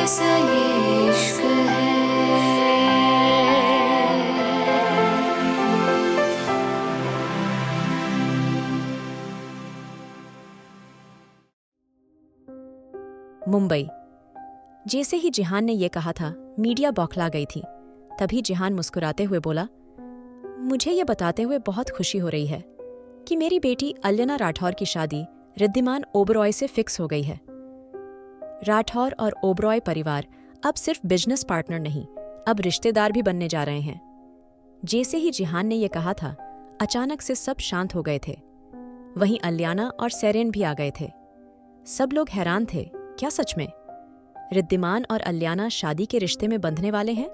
कैसा ये इश्क है। मुंबई। जैसे ही जिहान ने यह कहा था, मीडिया बौखला गई थी। तभी जिहान मुस्कुराते हुए बोला, मुझे ये बताते हुए बहुत खुशी हो रही है कि मेरी बेटी अल्यना राठौर की शादी रिद्धिमान ओबरॉय से फिक्स हो गई है। राठौर और ओबरॉय परिवार अब सिर्फ बिजनेस पार्टनर नहीं, अब रिश्तेदार भी बनने जा रहे हैं। जैसे ही जिहान ने यह कहा था, अचानक से सब शांत हो गए थे। वहीं अलियाना और सेरेन भी आ गए थे। सब लोग हैरान थे, क्या सच में रिद्धिमान और अलियाना शादी के रिश्ते में बंधने वाले हैं?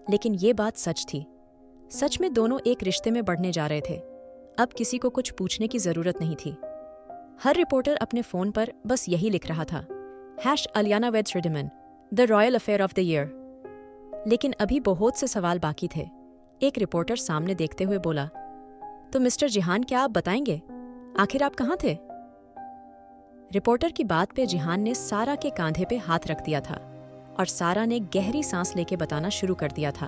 लेकिन ये बात सच थी। सच में दोनों एक रिश्ते में बढ़ने जा रहे थे। अब किसी को कुछ पूछने की जरूरत नहीं थी। हर रिपोर्टर अपने फोन पर बस यही लिख रहा था, #Aliana weds Riddhiman, the royal affair of the year. लेकिन अभी बहुत से सवाल बाकी थे। एक रिपोर्टर सामने देखते हुए बोला, तो मिस्टर जिहान, क्या आप बताएंगे आखिर आप कहाँ थे? रिपोर्टर की बात पे जिहान ने सारा के कांधे पे हाथ रख दिया था और सारा ने गहरी सांस लेके बताना शुरू कर दिया था।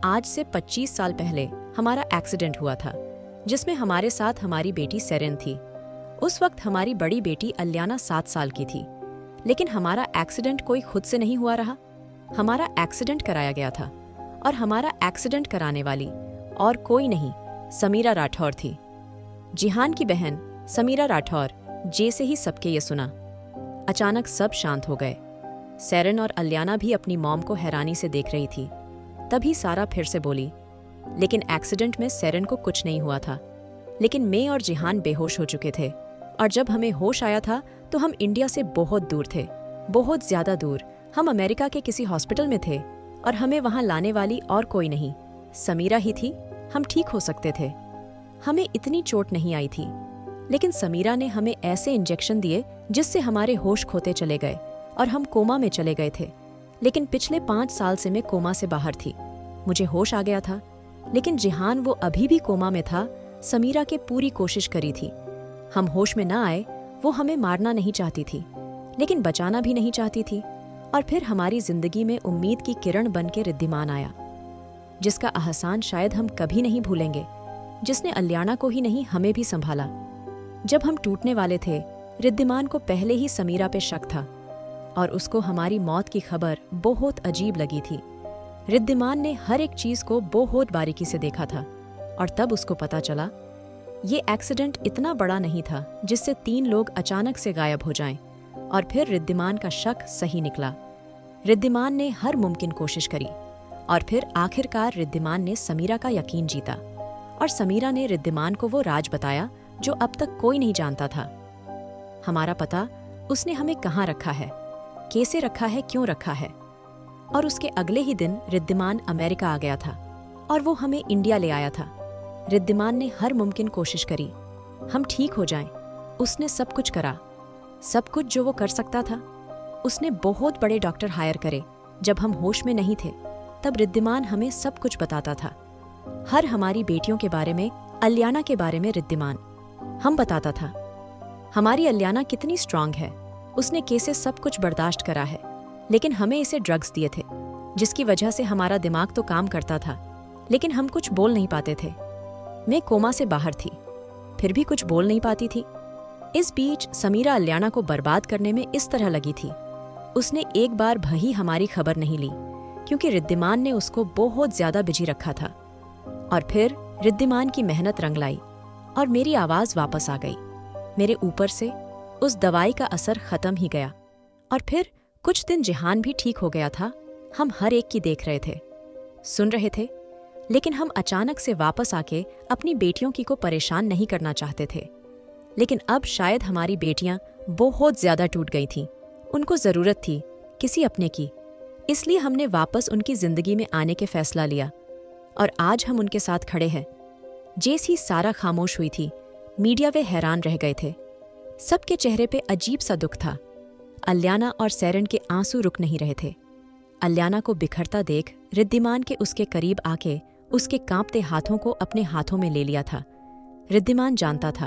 आज से 25 साल पहले हमारा एक्सीडेंट हुआ था, जिसमें हमारे साथ हमारी बेटी सेरेन थी। उस वक्त हमारी बड़ी बेटी अलियाना 7 साल की थी। लेकिन हमारा एक्सीडेंट कोई खुद से नहीं हुआ रहा। हमारा एक्सीडेंट कराया गया था और हमारा एक्सीडेंट कराने वाली और कोई नहीं, समीरा राठौर थी। जिहान की बहन समीरा राठौर। जैसे ही सबके ये सुना, अचानक सब शांत हो गए। सेरेन और अलियाना भी अपनी मॉम को हैरानी से देख रही थी। तभी सारा फिर से बोली, लेकिन एक्सीडेंट में सेरेन को कुछ नहीं हुआ था। लेकिन मैं और जिहान बेहोश हो चुके थे और जब हमें होश आया था तो हम इंडिया से बहुत दूर थे, बहुत ज्यादा दूर। हम अमेरिका के किसी हॉस्पिटल में थे और हमें वहां लाने वाली और कोई नहीं, समीरा ही थी। हम ठीक हो सकते थे, हमें इतनी चोट नहीं आई थी। लेकिन समीरा ने हमें ऐसे इंजेक्शन दिए जिससे हमारे होश खोते चले गए और हम कोमा में चले गए थे। लेकिन पिछले 5 साल से मैं कोमा से बाहर थी। मुझे होश आ गया था, लेकिन जिहान वो अभी भी कोमा में था। समीरा के पूरी कोशिश करी थी, हम होश में ना आए। वो हमें मारना नहीं चाहती थी, लेकिन बचाना भी नहीं चाहती थी। और फिर हमारी जिंदगी में उम्मीद की किरण बन के रिद्धिमान आया, जिसका एहसान शायद हम कभी नहीं भूलेंगे, जिसने अलियाना को ही नहीं हमें भी संभाला। जब हम टूटने वाले थे, रिद्धिमान को पहले ही समीरा पे शक था और उसको हमारी मौत की खबर बहुत अजीब लगी थी। रिद्धिमान ने हर एक चीज को बहुत बारीकी से देखा था और तब उसको पता चला ये एक्सीडेंट इतना बड़ा नहीं था जिससे 3 लोग अचानक से गायब हो जाएं। और फिर रिद्धिमान का शक सही निकला। रिद्धिमान ने हर मुमकिन कोशिश करी और फिर आखिरकार रिद्धिमान ने समीरा का यकीन जीता और समीरा ने रिद्धिमान को वो राज बताया जो अब तक कोई नहीं जानता था। हमारा पता, उसने हमें कहाँ रखा है, कैसे रखा है, क्यों रखा है। और उसके अगले ही दिन रिद्धिमान अमेरिका आ गया था और वो हमें इंडिया ले आया था। रिद्धिमान ने हर मुमकिन कोशिश करी हम ठीक हो जाएं। उसने सब कुछ करा, सब कुछ जो वो कर सकता था। उसने बहुत बड़े डॉक्टर हायर करे। जब हम होश में नहीं थे तब रिद्धिमान हमें सब कुछ बताता था। हर हमारी बेटियों के बारे में, अलियाना के बारे में रिद्धिमान हम बताता था। हमारी अलियाना कितनी स्ट्रांग है, उसने कैसे सब कुछ बर्दाश्त करा है। लेकिन हमें इसे ड्रग्स दिए थे जिसकी वजह से हमारा दिमाग तो काम करता था, लेकिन हम कुछ बोल नहीं पाते थे। मैं कोमा से बाहर थी, फिर भी कुछ बोल नहीं पाती थी। इस बीच समीरा अलियाना को बर्बाद करने में इस तरह लगी थी। उसने एक बार भी हमारी खबर नहीं ली क्योंकि रिद्धिमान ने उसको बहुत ज्यादा बिजी रखा था। और फिर रिद्धिमान की मेहनत रंग लाई और मेरी आवाज वापस आ गई। मेरे ऊपर से उस दवाई का असर खत्म ही गया और फिर कुछ दिन जिहान भी ठीक हो गया था। हम हर एक की देख रहे थे, सुन रहे थे, लेकिन हम अचानक से वापस आके अपनी बेटियों की को परेशान नहीं करना चाहते थे। लेकिन अब शायद हमारी बेटियां बहुत ज्यादा टूट गई थीं। उनको जरूरत थी किसी अपने की, इसलिए हमने वापस उनकी जिंदगी में आने के फैसला लिया और आज हम उनके साथ खड़े हैं। जैसे ही सारा खामोश हुई थी, मीडिया वे हैरान रह गए थे। सबके चेहरे पे अजीब सा दुख था। अलियाना और सेरेन के आंसू रुक नहीं रहे थे। अलियाना को बिखरता देख रिद्धिमान के उसके करीब आके उसके कांपते हाथों को अपने हाथों में ले लिया था। रिद्धिमान जानता था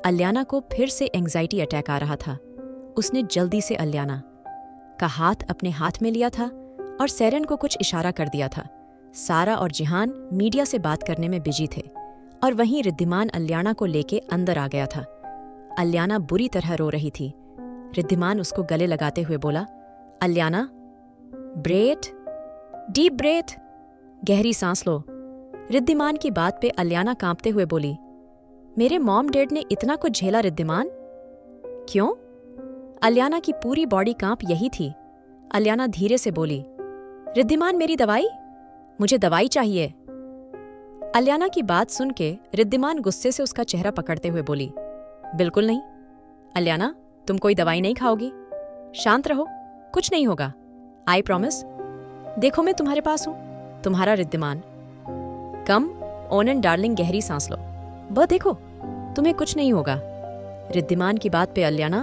अलियाना को फिर से एंग्जाइटी अटैक आ रहा था। उसने जल्दी से अलियाना, का हाथ अपने हाथ में लिया था और सेरेन को कुछ इशारा कर दिया था। सारा और जिहान मीडिया से बात करने में बिजी थे और वहीं रिद्धिमान अलियाना को लेके अंदर आ गया था। अलियाना बुरी तरह रो रही थी। रिद्धिमान उसको गले लगाते हुए बोला, अलियाना, ब्रेथ, डीप ब्रेथ, गहरी सांस लो। रिद्धिमान की बात पे अलियाना कांपते हुए बोली, मेरे मॉम डैड ने इतना कुछ झेला रिद्धिमान? क्यों? अलियाना की पूरी बॉडी कांप यही थी। अलियाना धीरे से बोली, रिद्धिमान मेरी दवाई, मुझे दवाई चाहिए। अलियाना की बात सुन के रिद्धिमान गुस्से से उसका चेहरा पकड़ते हुए बोली, बिल्कुल नहीं। अलियाना, तुम कोई दवाई नहीं खाओगी। शांत रहो, कुछ नहीं होगा। I promise. देखो मैं तुम्हारे पास हूं, तुम्हारा रिद्धिमान। कम, ओनन डार्लिंग, गहरी सांस लो। बस देखो, तुम्हें कुछ नहीं होगा। रिद्धिमान की बात पे अलियाना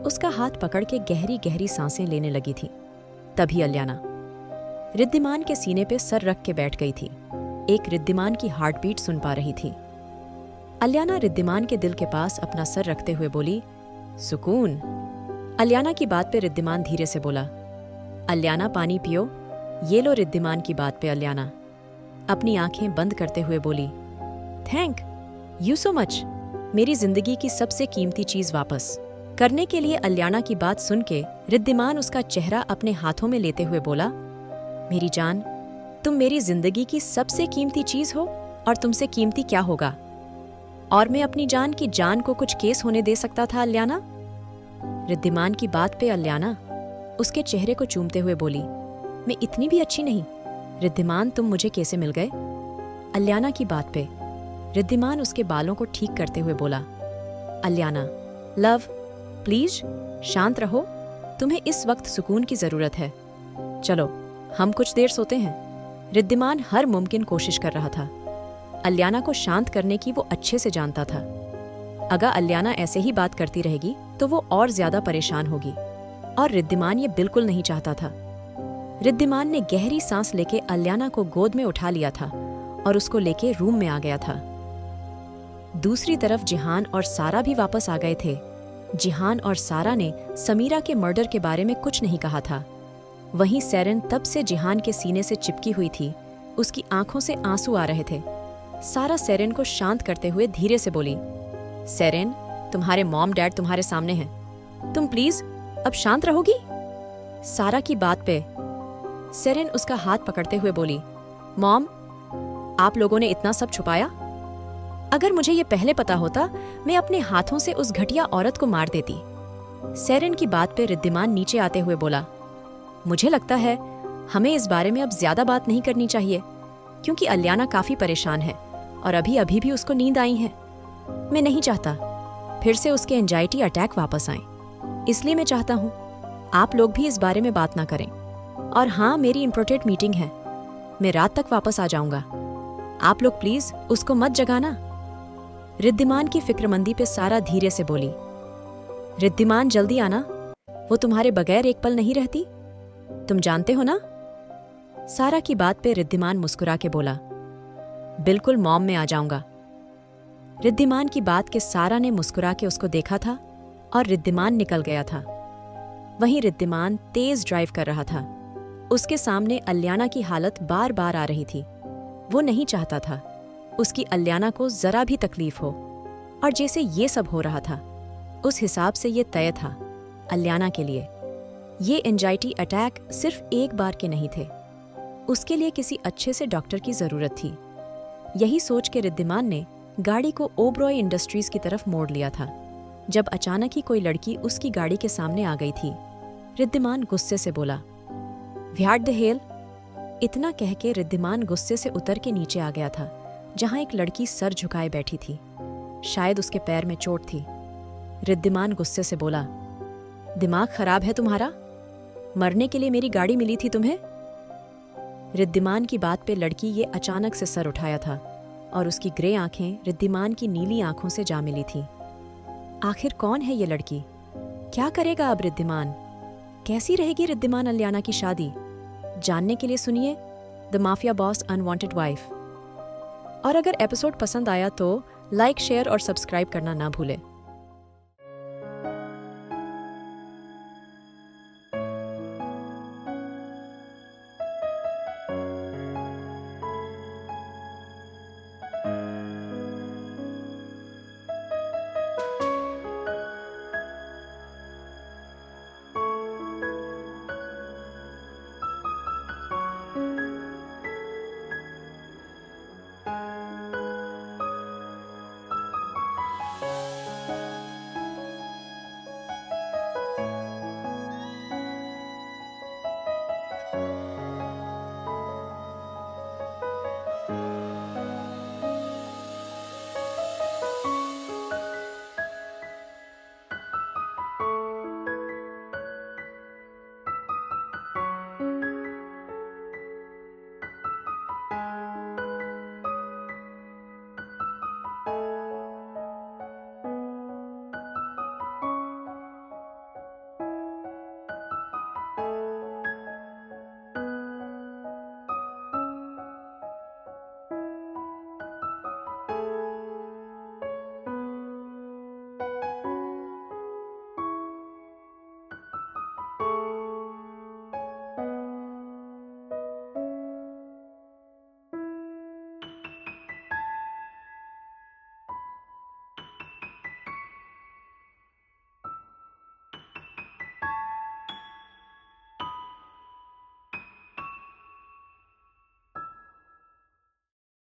उसका हाथ पकड़ के गहरी गहरी सांसें लेने लगी थी। तभी अलियाना रिद्धिमान के सीने पे सर रख के बैठ गई थी। एक रिद्धिमान की हार्ट बीट सुन पा रही थी। अलियाना रिद्धिमान के दिल के पास अपना सर रखते हुए बोली, सुकून। अलियाना की बात पे रिद्धिमान धीरे से बोला, अलियाना पानी पियो। ये लो। रिद्धिमान की बात पे अलियाना अपनी आंखें बंद करते हुए बोली, थैंक यू सो मच। मेरी जिंदगी की सबसे कीमती चीज वापस करने के लिए। अलियाना की बात सुन के रिद्धिमान उसका चेहरा अपने हाथों में लेते हुए बोला, मेरी जान, तुम मेरी जिंदगी की सबसे कीमती चीज हो और तुमसे कीमती क्या होगा? और मैं अपनी जान की जान को कुछ केस होने दे सकता था अलियाना? रिद्धिमान की बात पे अलियाना उसके चेहरे को चूमते हुए बोली, मैं इतनी भी अच्छी नहीं। रिद्धिमान, तुम मुझे कैसे मिल गए? अलियाना की बात पे रिद्धिमान उसके बालों को ठीक करते हुए बोला, अलियाना, लव, प्लीज शांत रहो। तुम्हें इस वक्त सुकून की जरूरत है। चलो हम कुछ देर सोते हैं। रिद्धिमान हर मुमकिन कोशिश कर रहा था। अलियाना को शांत करने की वो अच्छे से जानता था। अगर अलियाना ऐसे ही बात करती रहेगी तो वो और ज्यादा परेशान होगी और रिद्धिमान ये बिल्कुल नहीं चाहता था। रिद्धिमान ने गहरी सांस लेके अलियाना को गोद में उठा लिया था और उसको लेके रूम में आ गया था। दूसरी तरफ जिहान और सारा भी वापस आ गए थे। जिहान और सारा ने समीरा के मर्डर के बारे में कुछ नहीं कहा था। वहीं सेरेन तब से जिहान के सीने से चिपकी हुई थी। उसकी आंखों से आंसू आ रहे थे। सारा सेरेन को शांत करते हुए धीरे से बोली, सेरेन, तुम्हारे मॉम डैड तुम्हारे सामने हैं। तुम प्लीज अब शांत रहोगी? सारा की बात पे सेरेन उसका हाथ पकड़ते हुए बोली, मॉम, आप लोगों ने इतना सब छुपाया? अगर मुझे ये पहले पता होता, मैं अपने हाथों से उस घटिया औरत को मार देती। सेरेन की बात पे रिद्धिमान नीचे आते हुए बोला, मुझे लगता है हमें इस बारे में अब ज्यादा बात नहीं करनी चाहिए, क्योंकि अलियाना काफी परेशान है और अभी अभी भी उसको नींद आई है। मैं नहीं चाहता फिर से उसके एंजाइटी अटैक वापस आए। इसलिए मैं चाहता हूँ आप लोग भी इस बारे में बात ना करें। और हाँ, मेरी इम्पोर्टेंट मीटिंग है, मैं रात तक वापस आ जाऊंगा। आप लोग प्लीज उसको मत जगाना। रिद्धिमान की फिक्रमंदी पे सारा धीरे से बोली, रिद्धिमान जल्दी आना, वो तुम्हारे बगैर एक पल नहीं रहती, तुम जानते हो ना? सारा की बात पे रिद्धिमान मुस्कुरा के बोला, बिल्कुल मॉम, मैं आ जाऊंगा। रिद्धिमान की बात के सारा ने मुस्कुरा के उसको देखा था और रिद्धिमान निकल गया था। वहीं रिद्धिमान तेज ड्राइव कर रहा था। उसके सामने अलियाना की हालत बार बार आ रही थी। वो नहीं चाहता था उसकी अलियाना को जरा भी तकलीफ हो, और जैसे ये सब हो रहा था उस हिसाब से ये तय था अलियाना के लिए। ये एंजाइटी अटैक सिर्फ एक बार के नहीं थे, उसके लिए किसी अच्छे से डॉक्टर की जरूरत थी। यही सोच के रिद्धिमान ने गाड़ी को ओबरॉय इंडस्ट्रीज की तरफ मोड़ लिया था, जब अचानक ही कोई लड़की उसकी गाड़ी के सामने आ गई थी। रिद्धिमान गुस्से से बोला, व्हाट द हेल। इतना कह के रिद्धिमान गुस्से से उतर के नीचे आ गया था, जहां एक लड़की सर झुकाए बैठी थी। शायद उसके पैर में चोट थी। रिद्धिमान गुस्से से बोला, दिमाग खराब है तुम्हारा? मरने के लिए मेरी गाड़ी मिली थी तुम्हें? रिद्धिमान की बात पे लड़की ये अचानक से सर उठाया था और उसकी ग्रे आंखें रिद्धिमान की नीली आंखों से जा मिली थी। आखिर कौन है ये लड़की? क्या करेगा अब रिद्धिमान? कैसी रहेगी रिद्धिमान अलियाना की शादी? जानने के लिए सुनिए the mafia boss unwanted wife. और अगर एपिसोड पसंद आया तो लाइक, शेयर और सब्सक्राइब करना ना भूलें।